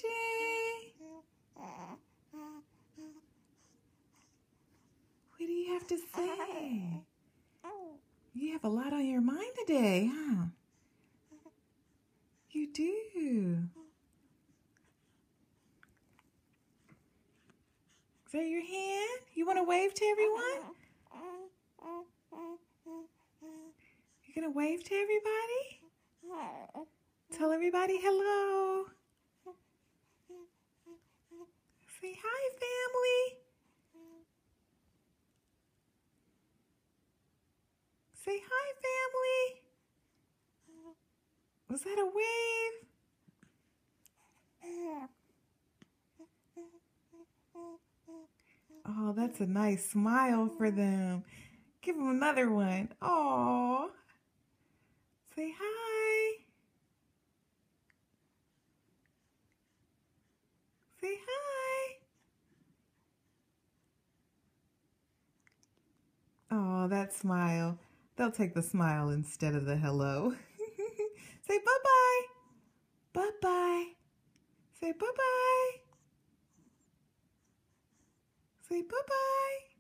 Jay. What do you have to say? You have a lot on your mind today, huh? You do. Is that your hand? You want to wave to everyone? You gonna wave to everybody? Tell everybody hello. Say hi, family. Say hi, family. Was that a wave? Oh, that's a nice smile for them. Give them another one. Aw. Say hi. Say hi. Oh, that smile. They'll take the smile instead of the hello. Say bye-bye. Bye-bye. Say bye-bye. Say bye-bye.